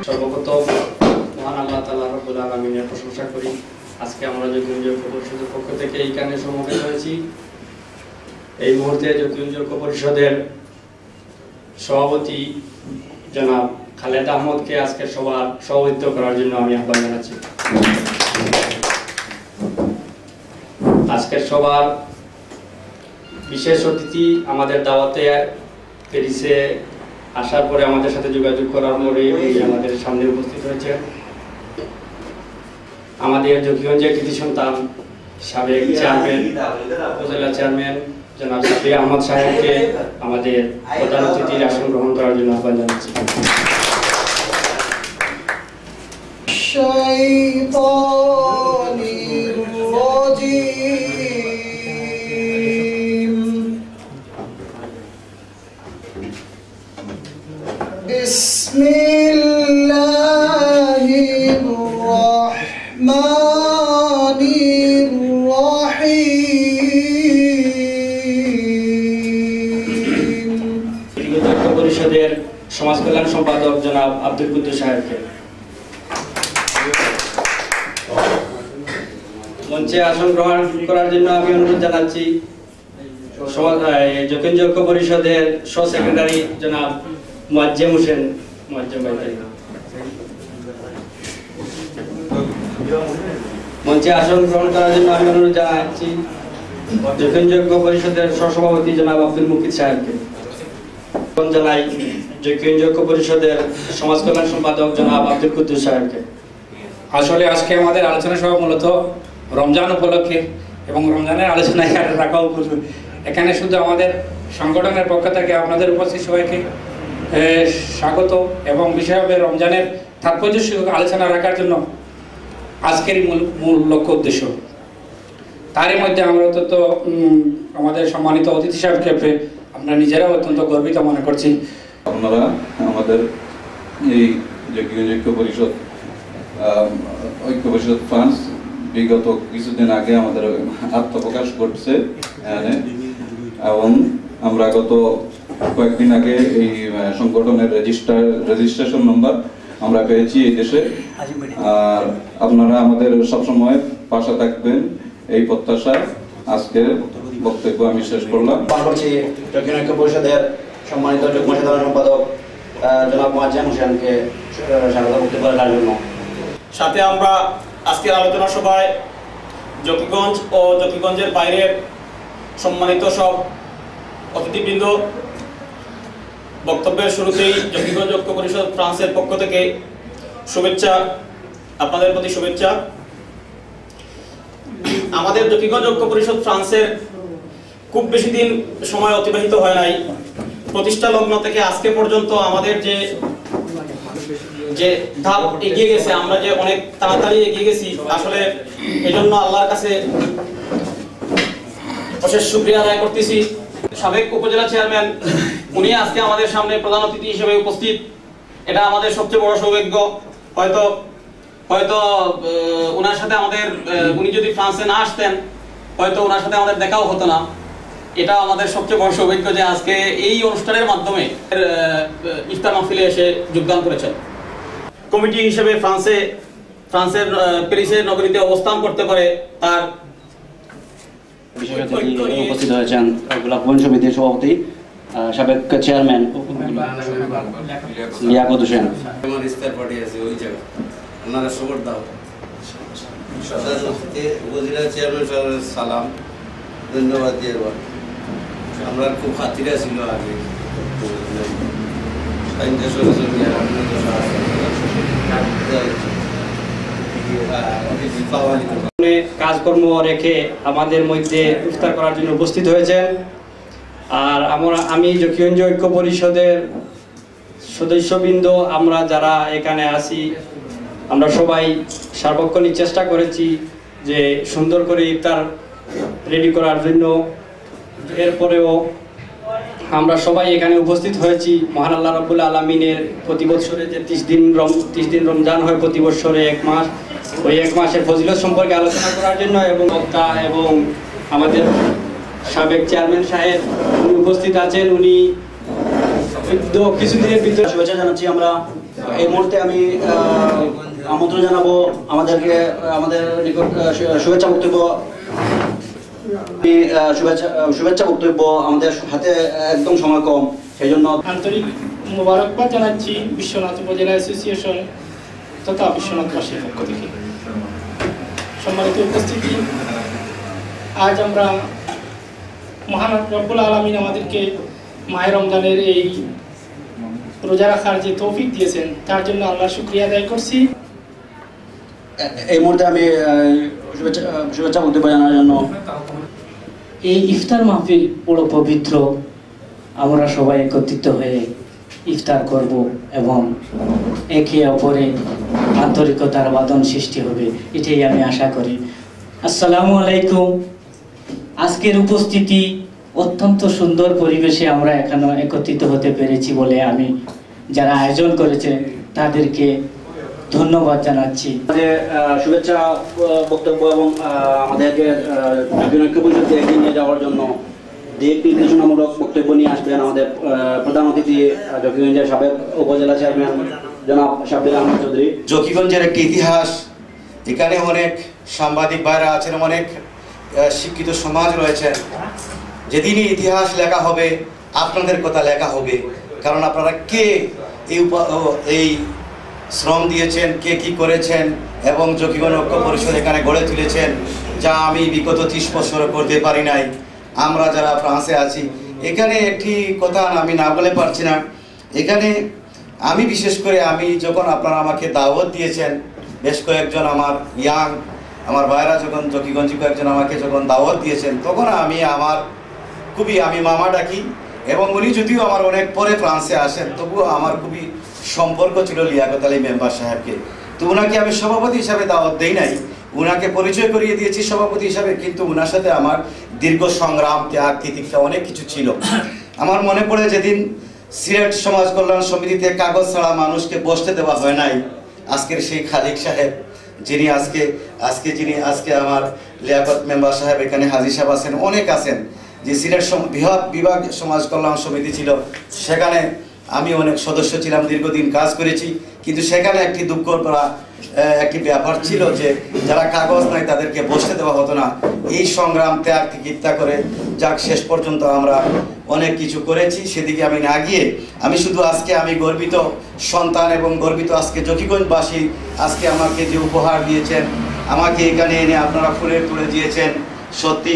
সর্বপ্রথম মহান আল্লাহ তাআলা রব্বুল আলামিনের প্রশংসা করি। আজকে আমরা জকিগঞ্জ ঐক্য পরিষদের পক্ষ থেকে এইখানে সমবেত হয়েছি। এই মুহূর্তে জকিগঞ্জ ঐক্য পরিষদের সভাপতি জনাব খালেদ আহমদকে আজকের সভার সভাপতিত্ব করার জন্য আমি আহ্বান জানাচ্ছি। আজকের সভার বিশেষ অতিথি আমাদের দাওয়াতে প্যারিসে আসার পরে আমাদের সাথে যোগাযোগ করার পরে আমাদের সামনে উপস্থিত হয়েছে আমাদের জকিগঞ্জের কৃতি সন্তান সাবেক চেয়ারম্যান উপজেলা চেয়ারম্যান জনাব সাফি আহমদ সাহেবকে আমাদের প্রধান অতিথির আসন গ্রহণ করার জন্য আহ্বান জানাচ্ছি। পরিষদের সমাজ কল্যাণ সম্পাদক জনাব আব্দুল কুদ্দুস সাহেবকে মঞ্চে আসন গ্রহণ করার জন্য আমি অনুরোধ জানাচ্ছি জকিগঞ্জ ঐক্য পরিষদের সহ সেক্রেটারি জনাব মুয়াজ্জেম হোসেন মঞ্চে আসন গ্রহণ করার জন্য আমি অনুরোধ জানাচ্ছি জকিগঞ্জ ঐক্য পরিষদের সহসভাপতি জনাব আব্দুল মুকিত সাহেবকে জানাই জকিগঞ্জ ঐক্য পরিষদের সমাজ কল্যাণ সম্পাদক জনাব আব্দুল কুদ্দুস সাহেবকে। আসলে আজকে আমাদের আলোচনা সভা মূলত রমজান উপলক্ষে এবং রমজানের আলোচনা রাখা উপলক্ষে এখানে শুধু আমাদের সংগঠনের পক্ষ থেকে আপনাদের উপস্থিত সবাইকে স্বাগত এবং বিষয় হবে রমজানের তাৎপর্য আলোচনা রাখার জন্য আজকেরই মূল লক্ষ্য উদ্দেশ্য। তারই মধ্যে আমরা অত্যন্ত আমাদের সম্মানিত অতিথি সাহেবকে পেয়ে আমরা নিজেরাও অত্যন্ত গর্বিত মনে করছি। আপনারা আমাদের এই জকিগঞ্জ ঐক্য পরিষদ ফ্রান্স বিগত কিছুদিন আগে আমাদের আত্মপ্রকাশ করছে এবং আমরা গত কয়েকদিন আগে এই সংগঠনের রেজিস্ট্রেশন নম্বর আমরা পেয়েছি এই দেশে। আর আপনারা আমাদের সবসময় পাশে থাকবেন এই প্রত্যাশায় আজকের বক্তব্য আমি শেষ করলাম। জকিগঞ্জ ঐক্য পরিষদের সম্মানিত যুগ্ম সাধারণ সম্পাদক জনাব মুয়াজ্জেম হোসেনকে স্বাগত বক্তব্য রাখার জন্য। সাথে আমরা আজকের আলোচনা সভায় জকিগঞ্জ ও জকিগঞ্জের বাইরের সম্মানিত সব অতিথিবৃন্দ, বক্তব্যের শুরুতেই জকিগঞ্জ ঐক্য পরিষদ ফ্রান্সের পক্ষ থেকে শুভেচ্ছা, আপনাদের প্রতি শুভেচ্ছা। আমাদের জকিগঞ্জ ঐক্য পরিষদ ফ্রান্সের খুব বেশি দিন সময় অতিবাহিত হয় নাই। প্রতিষ্ঠা লগ্ন থেকে আজকে পর্যন্ত আমাদের যে ধাপ এগিয়ে গেছে, আমরা যে অনেক তাড়াতাড়ি এগিয়ে গেছি, আসলে এজন্য আল্লাহর কাছে অশেষ শুকরিয়া আদায় করতেছি। সাবেক উপজেলা চেয়ারম্যান উনি আজকে আমাদের সামনে প্রধান অতিথি হিসেবে উপস্থিত, এটা আমাদের সবচেয়ে বড় সৌভাগ্য। হয়তো ওনার সাথে আমাদের, উনি যদি ফ্রান্সে না আসতেন হয়তো ওনার সাথে আমাদের দেখাও হতো না। এটা আমাদের সবচেয়ে বড় সৌভাগ্য যে আজকে এই অনুষ্ঠানের মাধ্যমে ইফতার মাহফিলে এসে যোগদান করেছেন। কমিটি হিসেবে ফ্রান্সের প্যারিসের নগরীতে অবস্থান করতে পারে তার উপস্থিত হয়েছেন গোলাপগঞ্জ সমিতির সভাপতি সাবেক চেয়ারম্যান লিয়াকত হোসেন। উপজেলা চেয়ারম্যান সাহেবের সালাম, ধন্যবাদ দিয়ে আমরা খুব খাতিরা ছিল আগে কাজকর্ম রেখে আমাদের মধ্যে ইফতার করার জন্য উপস্থিত হয়েছেন। আর আমি জকিগঞ্জ ঐক্য পরিষদের সদস্যবৃন্দ, আমরা যারা এখানে আছি, আমরা সবাই সার্বক্ষণিক চেষ্টা করেছি যে সুন্দর করে ইফতার রেডি করার জন্য। এরপরেও আমরা সবাই এখানে উপস্থিত হয়েছি মহান আল্লাহ রাব্বুল আলামিনের প্রতি বছরে যে 30 দিন রমজান হয় প্রতি বছরে 1 মাস, ওই 1 মাসের ফজিলত সম্পর্কে আলোচনা করার জন্য এবং বক্তা এবং আমাদের সাবেক চেয়ারম্যান সাহেব উনি উপস্থিত আছেন। উনি কিছুদিনের ভিতরে শুভেচ্ছা জানাচ্ছি আমরা এই মুহূর্তে আমি আমন্ত্রণ জানাবো আমাদেরকে আমাদের নিকট শুভেচ্ছা বক্তব্য শুভেচ্ছা বক্তব্য আমাদের হাতে একদম সময় কম, সেই জন্য আন্তরিক মোবারকবাদ জানাচ্ছি বিশ্বনাথ উপজেলা অ্যাসোসিয়েশন তথা বিশ্বনাথবাসীর পক্ষ থেকে। সম্মানিত উপস্থিতি, আজ আমরা মহান রব্বুল আলামিন আমাদেরকে মাহে রমজানের এই রোজা রাখার যে তৌফিক দিয়েছেন তার জন্য আল্লাহর শুকরিয়া আদায় করছি। এই মুহূর্তে আমি শুভেচ্ছা বক্তব্য জানার জন্য এই ইফতার মাহফিল বড় পবিত্র, আমরা সবাই একত্রিত হয়ে ইফতার করব এবং একে অপরে আন্তরিকতার বাঁধন সৃষ্টি হবে, এটাই আমি আশা করি। আসসালামু আলাইকুম। আজকের উপস্থিতি অত্যন্ত সুন্দর পরিবেশে আমরা এখানে একত্রিত হতে পেরেছি বলে আমি যারা আয়োজন করেছে তাদেরকে ধন্যবাদ জানাচ্ছি। আমাদের শুভেচ্ছা বক্তব্য এবং আমাদেরকে ঐক্য পরিষদকে এগিয়ে নিয়ে যাওয়ার জন্য দিক নির্দেশনামূলক বক্তব্য নিয়ে আসবেন আমাদের প্রধান অতিথি জকিগঞ্জের সাবেক উপজেলা চেয়ারম্যান জনাব শাব্বির আহমদ চৌধুরী। জকিগঞ্জের একটি ইতিহাস, এখানে অনেক সাংবাদিক ভাইরা আছেন, অনেক শিক্ষিত সমাজ রয়েছেন। যেদিনই ইতিহাস লেখা হবে আপনাদের কথা লেখা হবে, কারণ আপনারা কে এই শ্রম দিয়েছেন, কে কি করেছেন এবং জকিগঞ্জ ঐক্য পরিষদ এখানে গড়ে তুলেছেন, যা আমি বিগত 30 বছর করতে পারি নাই। আমরা যারা ফ্রান্সে আছি, এখানে একটি কথা আমি না বলে পারছি না। এখানে আমি বিশেষ করে আমি যখন আপনারা আমাকে দাওয়াত দিয়েছেন, বেশ কয়েকজন আমার আমার ভাইরা যখন জকিগঞ্জি কয়েকজন আমাকে যখন দাওয়াত দিয়েছেন, তখন আমি মামা ডাকি এবং উনি যদিও আমার অনেক পরে ফ্রান্সে আসেন, তবুও আমার খুবই সম্পর্ক ছিল লিয়াকত আলী মেম্বার সাহেবকে। তো ওনাকে আমি সভাপতি হিসাবে দাওয়াত দেই নাই, উনাকে পরিচয় করিয়ে দিয়েছি সভাপতি হিসাবে, কিন্তু ওনার সাথে আমার দীর্ঘ সংগ্রাম, ত্যাগ, তিতিক্ষা অনেক কিছু ছিল। আমার মনে পড়ে যেদিন সিলেট সমাজ কল্যাণ সমিতিতে কাগজ ছাড়া মানুষকে বসতে দেওয়া হয় নাই, আজকের সেই খালিক সাহেব যিনি আজকে আমার লিয়াকত মেম্বার সাহেব এখানে হাজির সাহেব আছেন, অনেক আছেন, যে সিলেট বিভাগ সমাজ কল্যাণ সমিতি ছিল, সেখানে আমি অনেক সদস্য ছিলাম, দীর্ঘদিন কাজ করেছি। কিন্তু সেখানে একটি দুঃখ করা একটি ব্যাপার ছিল যে যারা কাগজ নাই তাদেরকে বসতে দেওয়া হতো না। এই সংগ্রাম ত্যাগ তিতিক্ষা করে যাক শেষ পর্যন্ত আমরা অনেক কিছু করেছি, সেদিকে আমি না গিয়ে আমি শুধু আজকে আমি গর্বিত সন্তান এবং গর্বিত আজকে জকিগঞ্জবাসী আজকে আমাকে যে উপহার দিয়েছেন, আমাকে এখানে এনে আপনারা ফুলের তুলে দিয়েছেন, সত্যি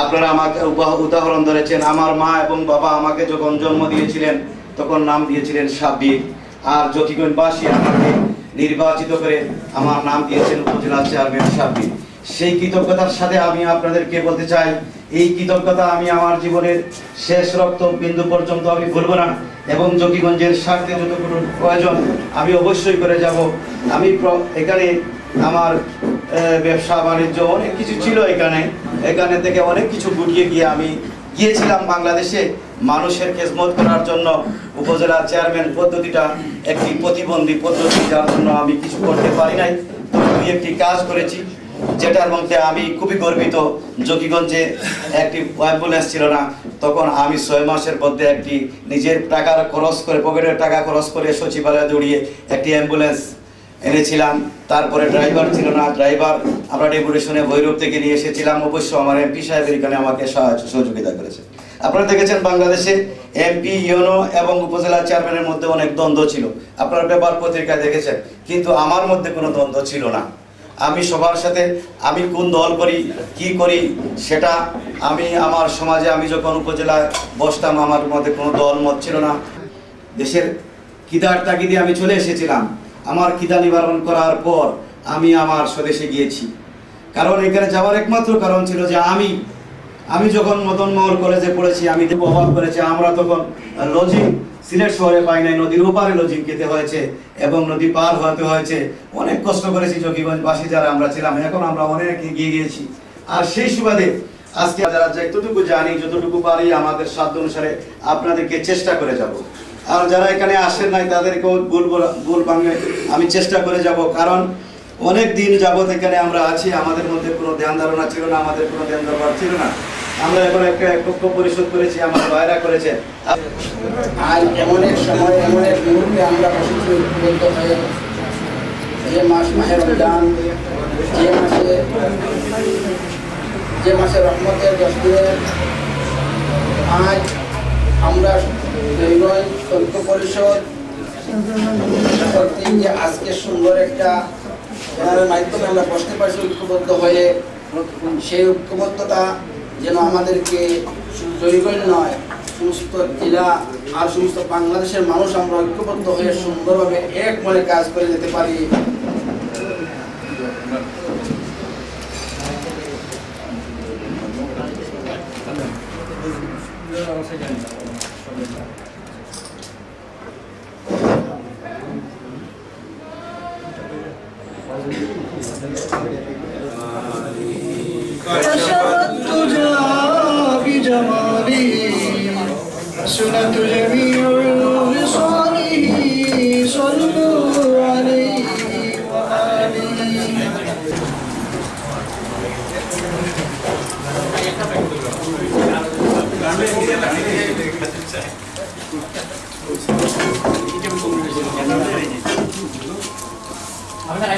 আপনারা আমাকে উদাহরণ ধরেছেন। আমার মা এবং বাবা আমাকে যখন জন্ম দিয়েছিলেন তখন নাম দিয়েছিলেন শাব্বির, আর জকিগঞ্জবাসী আমাকে নির্বাচিত করে আমার নাম দিয়েছেন উপজেলা চেয়ারম্যান শাব্বির। সেই কৃতজ্ঞতার সাথে আমি আপনাদেরকে বলতে চাই, এই কৃতজ্ঞতা আমি আমার জীবনের শেষ রক্ত বিন্দু পর্যন্ত আমি ভুলবো না এবং জকিগঞ্জের স্বার্থে যতটুকু প্রয়োজন আমি অবশ্যই করে যাব। আমি এখানে আমার ব্যবসা বাণিজ্য অনেক কিছু ছিল, এখানে থেকে অনেক কিছু গুটিয়ে গিয়ে আমি গিয়েছিলাম বাংলাদেশে মানুষের খেদমত করার জন্য। উপজেলা চেয়ারম্যান পদ্ধতিটা একটি প্রতিবন্ধী পদ্ধতি, যার জন্য আমি কিছু করতে পারি নাই, তবে একটি কাজ করেছি যেটার মধ্যে আমি খুবই গর্বিত। জকিগঞ্জে একটি অ্যাম্বুলেন্স ছিল না, তখন আমি 6 মাসের মধ্যে একটি নিজের টাকার খরচ করে, পকেটের টাকা খরচ করে সচিবালয়ে দৌড়িয়ে একটি অ্যাম্বুলেন্স এনেছিলাম। তারপরে ড্রাইভার ছিল না, ড্রাইভার আমরা ডেপুটেশনে ভৈরব থেকে নিয়ে এসেছিলাম। অবশ্য আমার এমপি সাহেবের এখানে আমাকে সহযোগিতা করেছে। আপনারা দেখেছেন বাংলাদেশে এমপি, ইউনো এবং উপজেলা চেয়ারম্যানের মধ্যে অনেক দ্বন্দ্ব ছিল, আপনারা পেপার পত্রিকায় দেখেছেন, কিন্তু আমার মধ্যে কোনো দ্বন্দ্ব ছিল না। আমি সবার সাথে আমি কোন দল করি কি করি সেটা আমি আমার সমাজে আমি যখন উপজেলায় বসতাম আমার মধ্যে কোনো দল মত ছিল না। দেশের খিদার তাগিদে আমি চলে এসেছিলাম। আমার খিদা নিবারণ করার পর আমি আমার স্বদেশে গিয়েছি, কারণ এখানে যাওয়ার একমাত্র কারণ ছিল যে আমি যখন মদন মোহন কলেজে পড়েছি আমি অবাক করেছি, আমরা তখন লজিং সিলেট শহরে পাই নাই, নদীর ওপারে লজিং খেতে হয়েছে এবং নদী পার হতে হয়েছে। অনেক কষ্ট করেছি জকিগঞ্জবাসী যারা আমরা ছিলাম, এখন আমরা অনেক এগিয়ে গিয়েছি। আর সেই সুবাদে আজকে যারা যতটুকু জানি যতটুকু পারি আমাদের সাধ্য অনুসারে আপনাদেরকে চেষ্টা করে যাব। আর যারা এখানে আসেন নাই তাদেরকেও ভুল ভাঙে আমি চেষ্টা করে যাব, কারণ অনেক দিন যাবত এখানে আমরা আছি, আমাদের মধ্যে কোনো ধ্যান ধারণা ছিল না, আমাদের কোনো ধ্যান দরবার ছিল না। আমরা এখন একটা ঐক্য পরিষদ করেছি, আমার ভাইরা করেছেন। আজ এমন এক সময়, এমন এক মুহূর্তে আমরা বসেছি ঐক্যবদ্ধ হয়ে, যে মাহে রমজান, যে মাসে রহমতের 10 দিনের, আজ আমরা দৈবন ঐক্য পরিষদ সত্যি যে আজকে সুন্দর একটা চ্যানেলের মাধ্যমে আমরা বসতে পারছি ঐক্যবদ্ধ হয়ে। সেই ঐক্যবদ্ধতা যেন আমাদেরকে শুধু জয়গঞ্জ নয়, সমস্ত জেলা আর সমস্ত বাংলাদেশের মানুষ আমরা ঐক্যবদ্ধ হয়ে সুন্দরভাবে এক মনে কাজ করে যেতে পারি। سنة جميع وصاله صلوا عليه وآله. আপনারা